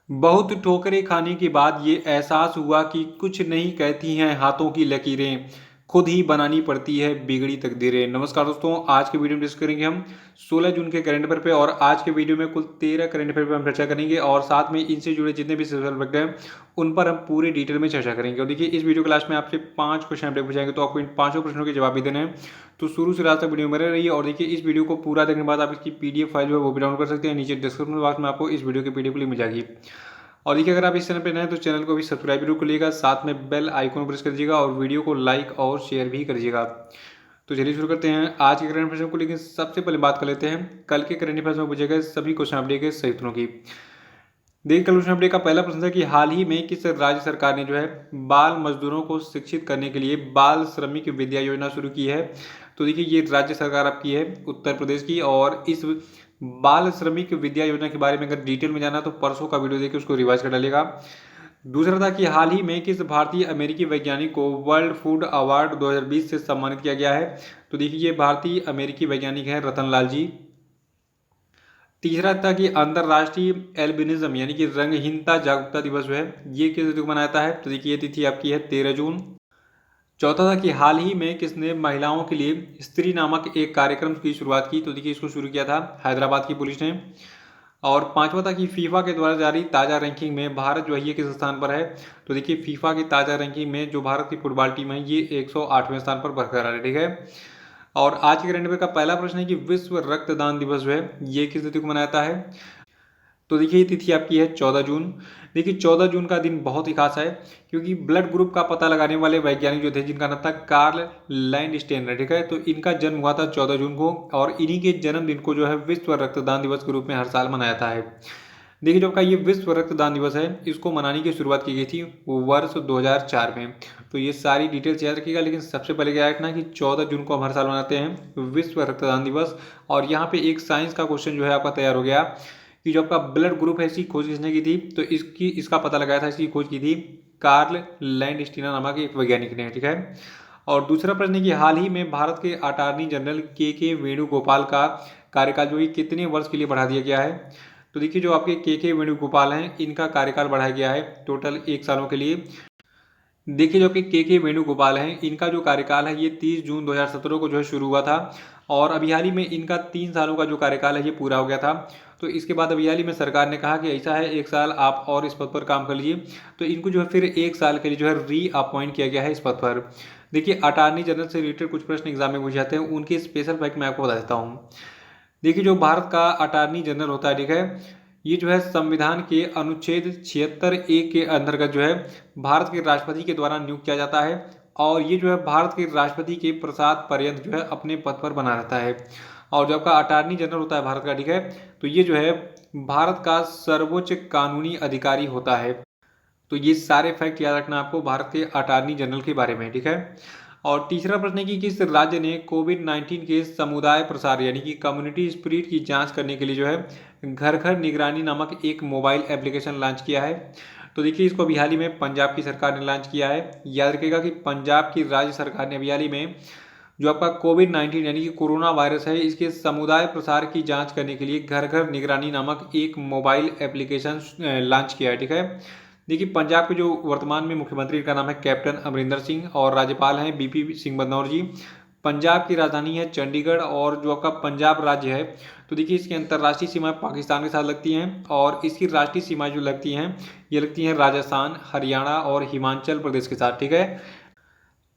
बहुत ठोकरें खाने के बाद ये एहसास हुआ कि कुछ नहीं कहती हैं हाथों की लकीरें, खुद ही बनानी पड़ती है बिगड़ी तकदीरें। नमस्कार दोस्तों, आज के वीडियो में डिस्कस करेंगे हम 16 जून के करंट अफेयर पे। और आज के वीडियो में कुल 13 करंट अफेयर पे हम चर्चा करेंगे और साथ में इनसे जुड़े जितने भी सोशल फैक्ट हैं उन पर हम पूरे डिटेल में चर्चा करेंगे। और देखिए, इस वीडियो के लास्ट में आपसे 5 क्वेश्चन अपडेट पूछाएंगे, तो आपको इन पांचों प्रश्नों के जवाब भी देने हैं। तो शुरू से लास्ट तक वीडियो में बने रहिए। और देखिए, इस वीडियो को पूरा देखने के बाद आप इसकी पीडीएफ फाइल जो है वो भी डाउनलोड कर सकते हैं। नीचे डिस्क्रिप्शन बॉक्स में आपको इस वीडियो की पीडीएफ लिंक मिल जाएगी। और देखिए, अगर आप इस चैनल पर नए हैं तो चैनल को भी सब्सक्राइब जरूर करिएगा, साथ में बेल आइकन प्रेस कर दीजिएगा और वीडियो को लाइक और शेयर भी करिएगा। तो चलिए शुरू करते हैं आज के करंट अफेयर्स को। लेकिन सबसे पहले बात कर लेते हैं कल के करंट अफेयर्स में पूछे गए सभी क्वेश्चन अपडेट के सही उत्तरों की। देखिए, कल क्वेश्चन अपडेट का पहला प्रश्न था कि हाल ही में किस राज्य सरकार ने जो है बाल मजदूरों को शिक्षित करने के लिए बाल श्रमिक विद्या योजना शुरू की है। तो देखिए, ये राज्य सरकार आपकी है उत्तर प्रदेश की। और इस बाल श्रमिक विद्या योजना के बारे में अगर डिटेल में जाना तो परसों का वीडियो देखिए, उसको रिवाइज कर डालिएगा। दूसरा था कि हाल ही में किस भारतीय अमेरिकी वैज्ञानिक को वर्ल्ड फूड अवार्ड 2020 से सम्मानित किया गया है। तो देखिए, ये भारतीय अमेरिकी वैज्ञानिक हैं रतनलाल जी। तीसरा था कि अंतर्राष्ट्रीय एल्बिनिज्म यानी कि रंगहीनता जागरूकता दिवस जो है ये किस तिथि को मनाया जाता है। तो देखिए, ये तिथि आपकी है 13 जून। चौथा था कि हाल ही में किसने महिलाओं के लिए स्त्री नामक एक कार्यक्रम की शुरुआत की। तो देखिए, इसको शुरू किया था हैदराबाद की पुलिस ने। और पांचवा था कि फीफा के द्वारा जारी ताज़ा रैंकिंग में भारत जो है ये किस स्थान पर है। तो देखिए, फीफा की ताज़ा रैंकिंग में जो भारत की फुटबॉल टीम है ये 108वें स्थान पर बरकरार है। ठीक है। और आज के करंट अफेयर का पहला प्रश्न है कि विश्व रक्तदान दिवस जो है ये किस तिथि को मनाया जाता है। तो देखिए, ये तिथि आपकी है 14 जून। देखिए, 14 जून का दिन बहुत ही खास है क्योंकि ब्लड ग्रुप का पता लगाने वाले वैज्ञानिक जो थे जिनका नाम था कार्ल लैंडस्टेनर। ठीक है, तो इनका जन्म हुआ था 14 जून को और इन्हीं के जन्मदिन को जो है विश्व रक्तदान दिवस के रूप में हर साल मनाया जाता है। देखिए, जो आपका ये विश्व रक्तदान दिवस है इसको मनाने की शुरुआत की गई थी वो वर्ष 2004 में। तो ये सारी डिटेल्स याद रखिएगा। लेकिन सबसे पहले क्या रखना कि 14 जून को हम हर साल मनाते हैं विश्व रक्तदान दिवस। और यहाँ पे एक साइंस का क्वेश्चन जो है आपका तैयार हो गया कि जो आपका ब्लड ग्रुप है इसकी खोज किसने की थी। तो इसका पता लगाया था, इसकी खोज की थी कार्ल लैंडस्टीनर नामक एक वैज्ञानिक ने। ठीक है। और दूसरा प्रश्न है कि हाल ही में भारत के अटॉर्नी जनरल के वेणुगोपाल का कार्यकाल जो है कितने वर्ष के लिए बढ़ा दिया गया है। तो देखिए, जो आपके के वेणुगोपाल हैं इनका कार्यकाल बढ़ाया गया है टोटल 1 सालों के लिए। देखिए, जो कि के वेणुगोपाल हैं इनका जो कार्यकाल है ये 30 जून 2017 को जो है शुरू हुआ था। और अभी हाल ही में इनका 3 सालों का जो कार्यकाल है ये पूरा हो गया था। तो इसके बाद अभी हाल ही में सरकार ने कहा कि ऐसा है 1 साल आप और इस पद पर काम कर लीजिए। तो इनको जो है फिर 1 साल के लिए जो है री अपॉइंट किया गया है इस पद पर। देखिए, अटॉर्नी जनरल से रिलेटेड कुछ प्रश्न एग्जाम में पूछे जाते हैं, उनके स्पेशल फैक्ट मैं आपको बता देता हूँ। देखिए, जो भारत का अटॉर्नी जनरल होता है, ठीक है, ये जो है संविधान के अनुच्छेद 76A के अंतर्गत जो है भारत के राष्ट्रपति के द्वारा नियुक्त किया जाता है। और ये जो है भारत के राष्ट्रपति के प्रसाद पर्यंत जो है अपने पद पर बना रहता है। और जो आपका अटॉर्नी जनरल होता है भारत का, ठीक है, तो ये जो है भारत का सर्वोच्च कानूनी अधिकारी होता है। तो ये सारे फैक्ट याद रखना आपको भारत के अटॉर्नी जनरल के बारे में। ठीक है। और तीसरा प्रश्न है कि किस राज्य ने कोविड-19 के समुदाय प्रसार यानी कि कम्युनिटी स्प्रेड की जांच करने के लिए जो है घर घर निगरानी नामक एक मोबाइल एप्लीकेशन लॉन्च किया है। तो देखिए, इसको अभी हाल ही में पंजाब की सरकार ने लॉन्च किया है। याद रखिएगा कि पंजाब की राज्य सरकार ने अभी हाल ही में जो आपका कोविड-19 यानी कि कोरोना वायरस है इसके समुदाय प्रसार की जांच करने के लिए घर घर निगरानी नामक एक मोबाइल एप्लीकेशन लॉन्च किया है। ठीक है। देखिए, पंजाब के जो वर्तमान में मुख्यमंत्री का नाम है कैप्टन अमरिंदर सिंह और राज्यपाल हैं बीपी सिंह बदनौर जी। पंजाब की राजधानी है चंडीगढ़ और जो आपका पंजाब राज्य है तो देखिए इसकी अंतर्राष्ट्रीय सीमाएं पाकिस्तान के साथ लगती हैं और इसकी राष्ट्रीय सीमाएं जो लगती हैं ये लगती हैं राजस्थान, हरियाणा और हिमाचल प्रदेश के साथ। ठीक है।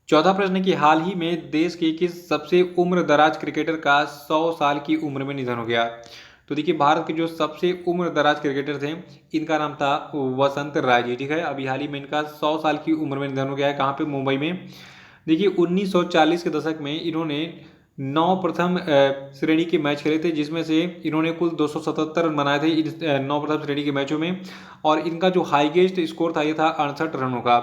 चौथा प्रश्न है कि हाल ही में देश के किस सबसे उम्र दराज क्रिकेटर का 100 साल की उम्र में निधन हो गया। तो देखिए, भारत के जो सबसे उम्र दराज क्रिकेटर थे इनका नाम था वसंत राय जी। ठीक है। अभी हाल ही में इनका 100 साल की उम्र में निधन हो गया है। कहाँ पे? मुंबई में। देखिए, 1940 के दशक में इन्होंने 9 प्रथम श्रेणी के मैच खेले थे जिसमें से इन्होंने कुल 277 रन बनाए थे इन 9 प्रथम श्रेणी के मैचों में। और इनका जो हाईएस्ट स्कोर था ये था 68 रनों का।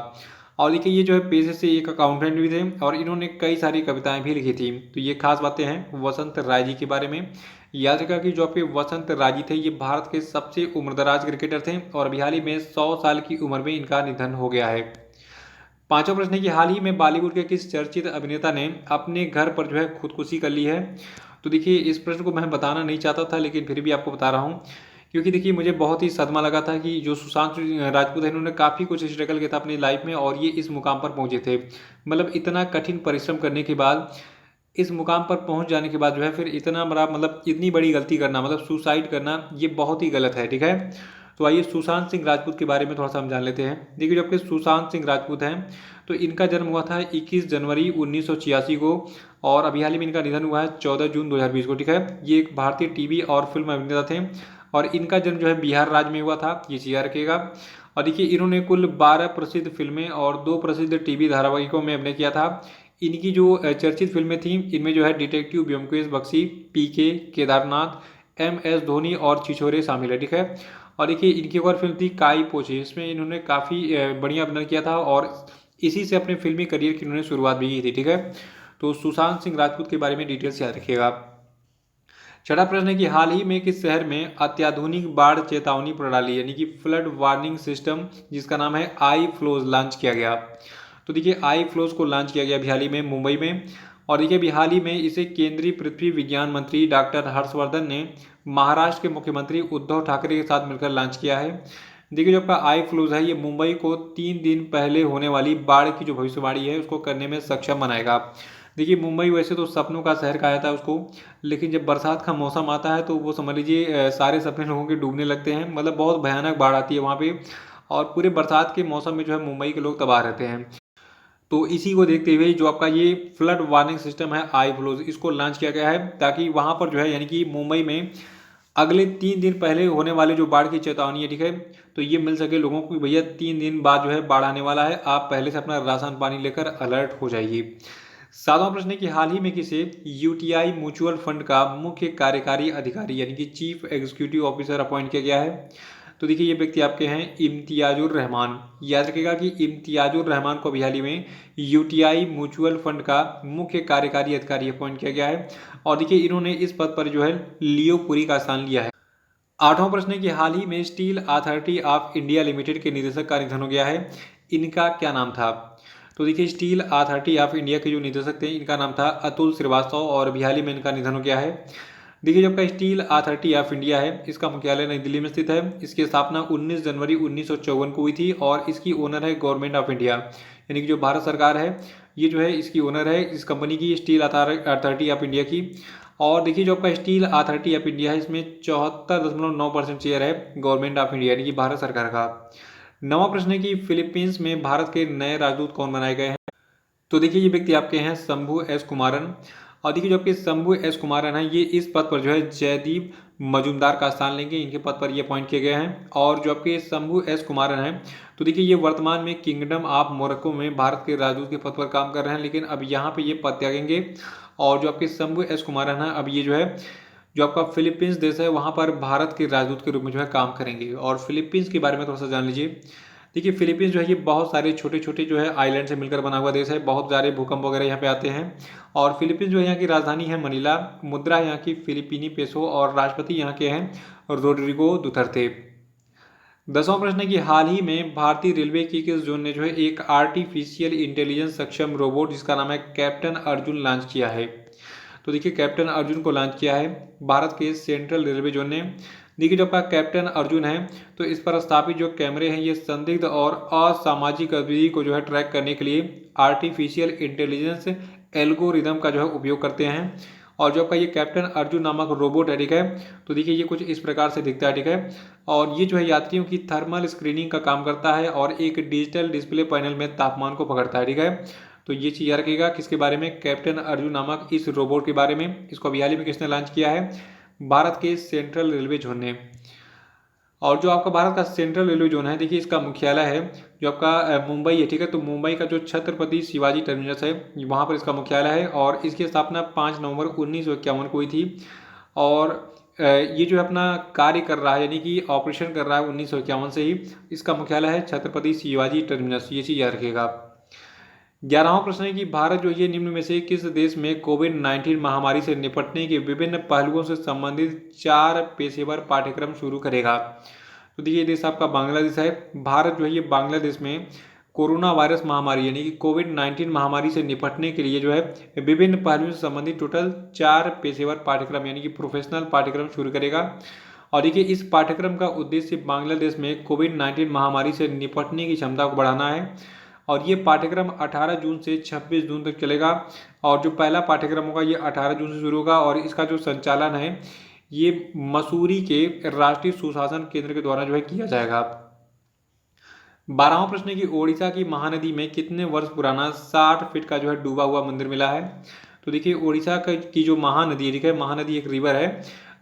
और देखिए, ये जो है पेशे से एक अकाउंटेंट भी थे और इन्होंने कई सारी कविताएं भी लिखी थी। तो ये खास बातें हैं वसंत राय जी के बारे में। याद रखा कि जो आपके वसंत राय जी थे ये भारत के सबसे उम्रदराज क्रिकेटर थे और अभी हाल ही में 100 साल की उम्र में इनका निधन हो गया है। पांचवा प्रश्न है कि हाल ही में बॉलीवुड के किस चर्चित अभिनेता ने अपने घर पर जो है खुदकुशी कर ली है। तो देखिए, इस प्रश्न को मैं बताना नहीं चाहता था लेकिन फिर भी आपको बता रहा हूँ क्योंकि देखिए मुझे बहुत ही सदमा लगा था कि जो सुशांत राजपूत है इन्होंने काफ़ी कुछ स्ट्रगल किया था अपनी लाइफ में और ये इस मुकाम पर पहुंचे थे। मतलब इतना कठिन परिश्रम करने के बाद इस मुकाम पर पहुंच जाने के बाद जो है फिर इतना बड़ा मतलब इतनी बड़ी गलती करना मतलब सुसाइड करना ये बहुत ही गलत है। ठीक है, तो आइए सुशांत सिंह राजपूत के बारे में थोड़ा सा हम जान लेते हैं। देखिए जो आपके सुशांत सिंह राजपूत हैं तो इनका जन्म हुआ था 21 जनवरी 1986 को और अभी हाल ही में इनका निधन हुआ है 14 जून 2020 को। ठीक है, ये एक भारतीय टीवी और फिल्म अभिनेता थे और इनका जन्म जो है बिहार राज्य में हुआ था, ये चीज़ याद रखिएगा। और देखिए इन्होंने कुल 12 प्रसिद्ध फिल्में और 2 प्रसिद्ध टीवी धारावाहिकों में अभिनय किया था। इनकी जो चर्चित फिल्में थीं इनमें जो है डिटेक्टिव ब्योमकेश बख्शी, पीके, केदारनाथ, MS धोनी और छिछोरे शामिल है। ठीक है, और देखिए इनकी एक और फिल्म थी काई पोछे, इसमें इन्होंने काफ़ी बढ़िया अभिनय किया था और इसी से अपने फिल्मी करियर की इन्होंने शुरुआत भी की थी। ठीक है, तो सुशांत सिंह राजपूत के बारे में डिटेल्स याद रखिएगा। छठा प्रश्न है कि हाल ही में किस शहर में अत्याधुनिक बाढ़ चेतावनी प्रणाली यानी कि फ्लड वार्निंग सिस्टम जिसका नाम है आई फ्लोज लॉन्च किया गया। तो देखिए आई फ्लोज को लॉन्च किया गया अभी हाल ही में मुंबई में और देखिए अभी हाल ही में इसे केंद्रीय पृथ्वी विज्ञान मंत्री डॉक्टर हर्षवर्धन ने महाराष्ट्र के मुख्यमंत्री उद्धव ठाकरे के साथ मिलकर लॉन्च किया है। देखिए जो आपका आई फ्लूज है ये मुंबई को 3 दिन पहले होने वाली बाढ़ की जो भविष्यवाणी है उसको करने में सक्षम बनाएगा। देखिए मुंबई वैसे तो सपनों का शहर कहा जाता है उसको, लेकिन जब बरसात का मौसम आता है तो वो समझ लीजिए सारे सपने लोगों के डूबने लगते हैं। मतलब बहुत भयानक बाढ़ आती है वहाँ पे और पूरे बरसात के मौसम में जो है मुंबई के लोग तबाह रहते हैं। तो इसी को देखते हुए जो आपका ये फ्लड वार्निंग सिस्टम है आई फ्लोज इसको लॉन्च किया गया है ताकि वहाँ पर जो है यानी कि मुंबई में अगले 3 दिन पहले होने वाले जो बाढ़ की चेतावनी है, ठीक है, तो ये मिल सके लोगों को भैया 3 दिन बाद जो है बाढ़ आने वाला है, आप पहले से अपना राशन पानी लेकर अलर्ट हो जाइए। सातवां प्रश्न है कि हाल ही में किसे यूटीआई म्यूचुअल फंड का मुख्य कार्यकारी अधिकारी यानी कि चीफ एग्जीक्यूटिव ऑफिसर अपॉइंट किया गया है। तो देखिए ये व्यक्ति आपके हैं इम्तियाजुर रहमान। याद रखिएगा कि इम्तियाजुर रहमान को अभी हाल ही में यूटीआई म्यूचुअल फंड का मुख्य कार्यकारी अधिकारी अपॉइंट किया गया है और देखिए इन्होंने इस पद पर जो है लियो पुरी का स्थान लिया है। आठवां प्रश्न है कि हाल ही में steel authority of India limited के निदेशक का निधन हो गया है, इनका क्या नाम था? तो देखिए स्टील अथॉरिटी ऑफ इंडिया के जो निदेशक थे इनका नाम था अतुल श्रीवास्तव और अभी हाल ही में इनका निधन हो गया है। देखिए जो आपका स्टील अथॉरिटी ऑफ इंडिया है इसका मुख्यालय नई दिल्ली में स्थित है। इसकी स्थापना 19 जनवरी 1954 को हुई थी और इसकी ओनर है गवर्नमेंट ऑफ इंडिया यानी कि जो भारत सरकार है ये जो है इसकी ओनर है इस कंपनी की स्टील अथॉरिटी ऑफ इंडिया की। और देखिए जो आपका स्टील अथॉरिटी ऑफ इंडिया है इसमें 74.9% शेयर है गवर्नमेंट ऑफ इंडिया यानी कि भारत सरकार का। नवा प्रश्न है कि फिलीपींस में भारत के नए राजदूत कौन बनाए गए हैं? तो देखिए ये व्यक्ति आपके हैं शंभू एस कुमारन और देखिए जो आपके शंभू एस कुमारन है ये इस पद पर जो है जयदीप मजूमदार का स्थान लेंगे, इनके पद पर ये अपॉइंट किए गए हैं। और जो आपके शंभू एस कुमारन है तो देखिए ये वर्तमान में किंगडम ऑफ मोरक्को में भारत के राजदूत के पद पर काम कर रहे हैं, लेकिन अब यहाँ पे ये पद त्यागेंगे। और जो आपके शंभू एस कुमारन है अब ये जो है जो आपका फिलीपींस देश है वहाँ पर भारत के राजदूत के रूप में जो है काम करेंगे। और फिलीपींस के बारे में थोड़ा सा जान लीजिए। देखिए फिलीपींस जो है ये बहुत सारे छोटे छोटे जो है आइलैंड से मिलकर बना हुआ देश है, बहुत सारे भूकंप वगैरह यहाँ पे आते हैं। और फिलीपींस जो है यहाँ की राजधानी है मनीला, मुद्रा यहाँ की फिलिपीनी पेसो और राष्ट्रपति यहाँ के हैं रोड्रिगो दुतर्ते। 10वां प्रश्न है कि हाल ही में भारतीय रेलवे की किस जोन ने जो है एक आर्टिफिशियल इंटेलिजेंस सक्षम रोबोट जिसका नाम है कैप्टन अर्जुन लॉन्च किया है? तो देखिए कैप्टन अर्जुन को लॉन्च किया है भारत के सेंट्रल रेलवे जोन ने। देखिए जो आपका कैप्टन अर्जुन है तो इस पर स्थापित जो कैमरे हैं ये संदिग्ध और असामाजिक गतिविधि को जो है ट्रैक करने के लिए आर्टिफिशियल इंटेलिजेंस एल्गोरिदम का जो है उपयोग करते हैं। और जो आपका ये कैप्टन अर्जुन नामक रोबोट है, ठीक है, तो देखिए ये कुछ इस प्रकार से दिखता है, ठीक है। और ये जो है यात्रियों की थर्मल स्क्रीनिंग का काम करता है और एक डिजिटल डिस्प्ले पैनल में तापमान को पकड़ता है, ठीक है। तो ये चीज़ याद रखिएगा किसके बारे में, कैप्टन अर्जुन नामक इस रोबोट के बारे में। इसको अभी हाल ही में किसने लॉन्च किया है? भारत के सेंट्रल रेलवे जोन ने। और जो आपका भारत का सेंट्रल रेलवे जोन है देखिए इसका मुख्यालय है जो आपका मुंबई है, ठीक है। तो मुंबई का जो छत्रपति शिवाजी टर्मिनस है वहाँ पर इसका मुख्यालय है और इसकी स्थापना 5 नवंबर 1951 को हुई थी। और ये जो अपना कार्य कर रहा है यानी कि ऑपरेशन कर रहा है 1951 से ही। इसका मुख्यालय है छत्रपति शिवाजी टर्मिनस, ये चीज़ याद रखिएगा। 11वां प्रश्न है कि भारत जो ये निम्न में से किस देश में कोविड-19 महामारी से निपटने के विभिन्न पहलुओं से संबंधित 4 पेशेवर पाठ्यक्रम शुरू करेगा? तो देखिए ये देश आपका बांग्लादेश है। भारत जो है ये बांग्लादेश में कोरोना वायरस महामारी यानी कि कोविड-19 महामारी से निपटने के लिए जो है विभिन्न पहलुओं से संबंधित टोटल 4 पेशेवर पाठ्यक्रम यानी कि प्रोफेशनल पाठ्यक्रम शुरू करेगा। और देखिए इस पाठ्यक्रम का उद्देश्य बांग्लादेश में कोविड-19 महामारी से निपटने की क्षमता को बढ़ाना है। और ये पाठ्यक्रम 18 जून से 26 जून तक चलेगा। और जो पहला पाठ्यक्रम होगा ये 18 जून से शुरू होगा और इसका जो संचालन है ये मसूरी के राष्ट्रीय सुशासन केंद्र के द्वारा जो है किया जाएगा। 12वां प्रश्न है कि ओडिशा की महानदी में कितने वर्ष पुराना 60 फीट का जो है डूबा हुआ मंदिर मिला है। तो देखिए ओडिशा की जो महानदी है, ठीक है, महानदी एक रिवर है,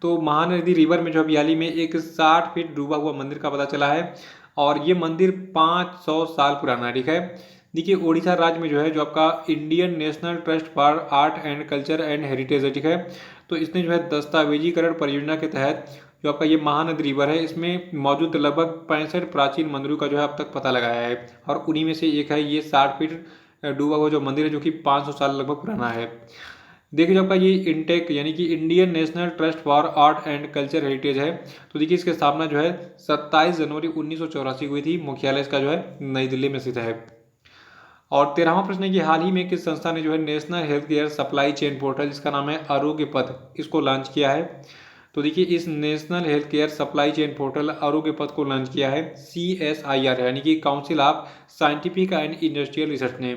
तो महानदी रिवर में जो अभी हाल ही में एक 60 फीट डूबा हुआ मंदिर का पता चला है और ये मंदिर 500 साल पुराना है, ठीक है। देखिए ओडिशा राज्य में जो है जो आपका Indian national trust for art and culture and heritage है, ठीक है, तो इसने जो है दस्तावेजीकरण परियोजना के तहत जो आपका ये महानदी रिवर है इसमें मौजूद लगभग 65 प्राचीन मंदिरों का जो है अब तक पता लगाया है और उन्हीं में से एक है ये 60 फीट डूबा हुआ जो मंदिर है जो कि 500 साल लगभग पुराना है। देखिए जो आपका ये इंटेक यानी कि Indian national trust for art and culture heritage है, तो देखिए इसकी स्थापना जो है 27 जनवरी 1984 को हुई थी। मुख्यालय इसका जो है नई दिल्ली में स्थित है। और 13वां प्रश्न है कि हाल ही में किस संस्था ने जो है national health care supply chain portal जिसका नाम है आरोग्य पथ इसको लॉन्च किया है। तो देखिए इस national health care supply chain portal आरोग्य पथ को लॉन्च किया है CSIR यानी कि council of scientific and industrial research ने।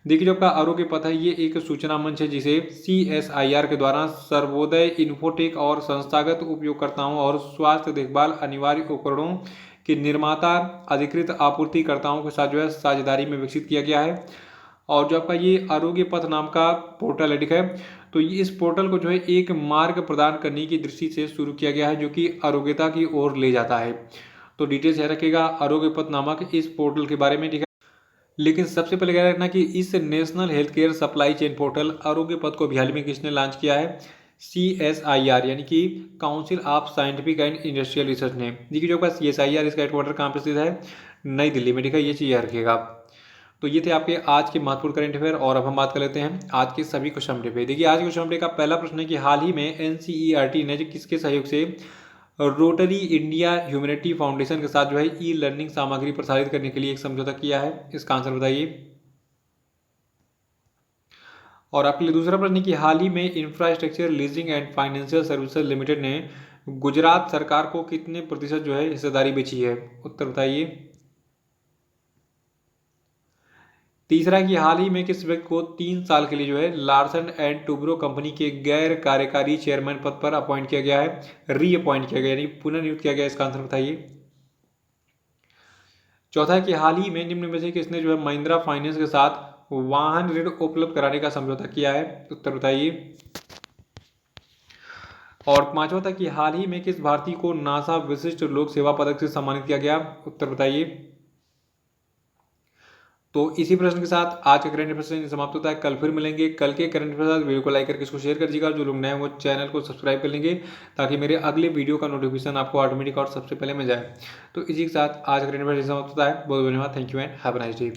देखिए जो आपका आरोग्य पथ है ये एक सूचना मंच है जिसे CSIR के द्वारा सर्वोदय इन्फोटेक और संस्थागत उपयोगकर्ताओं और स्वास्थ्य देखभाल अनिवार्य उपकरणों के निर्माता अधिकृत आपूर्तिकर्ताओं के साथ जो है साझेदारी में विकसित किया गया है। और जो आपका ये आरोग्य पथ नाम का पोर्टल है, ठीक है, तो ये इस पोर्टल को जो है एक मार्ग प्रदान करने की दृष्टि से शुरू किया गया है जो कि आरोग्यता की ओर ले जाता है। तो डिटेल्स याद रखिएगा आरोग्य पथ नामक इस पोर्टल के बारे में, ठीक है। लेकिन सबसे पहले क्या रखना कि इस national health care supply chain portal आरोग्य पथ को हाल में किसने लॉन्च किया है, CSIR यानी कि council of scientific and industrial research ने। देखिए जो आपका CSIR इसका हेडक्वार्टर कहाँ पर स्थित है, नई दिल्ली में, ठीक है, ये चीज़ याद रखिएगा। तो ये थे आपके आज के महत्वपूर्ण करंट अफेयर और अब हम बात कर लेते हैं आज के सभी क्वेश्चन पे। देखिए आज के क्वेश्चन का पहला प्रश्न है कि हाल ही में NCERT ने जो किसके सहयोग से रोटरी इंडिया ह्यूमैनिटी फाउंडेशन के साथ जो है ई लर्निंग सामग्री प्रसारित करने के लिए एक समझौता किया है, इसका आंसर बताइए। और आपके लिए दूसरा प्रश्न है कि हाल ही में infrastructure leasing and financial services limited ने गुजरात सरकार को कितने प्रतिशत जो है हिस्सेदारी बेची है, उत्तर बताइए। तीसरा कि हाल ही में किस व्यक्ति को 3 साल के लिए जो है लार्सन एंड टूब्रो कंपनी के गैर कार्यकारी चेयरमैन पद पर अपॉइंट किया गया है, रीअपॉइंट किया गया यानी पुनर्नियुक्त किया गया, इसका आंसर बताइए। चौथा है कि हाल ही में निम्न में से किसने जो है महिंद्रा फाइनेंस के साथ वाहन ऋण उपलब्ध कराने का समझौता किया है, उत्तर बताइए। और पांचवा था कि हाल ही में किस भारतीय को नासा विशिष्ट लोक सेवा पदक से सम्मानित किया गया, उत्तर बताइए। तो इसी प्रश्न के साथ आज का करंट अफेयर समाप्त होता है। कल फिर मिलेंगे। कल के करंट अफेयर वीडियो को लाइक करके इसको शेयर कर दीजिएगा। जो लोग नए हैं वो चैनल को सब्सक्राइब कर लेंगे ताकि मेरे अगले वीडियो का नोटिफिकेशन आपको ऑटोमेटिक और सबसे पहले मिल जाए। तो इसी के साथ आज का करंट अफेयर समाप्त होता है। बहुत बहुत धन्यवाद। Thank you and have a nice day.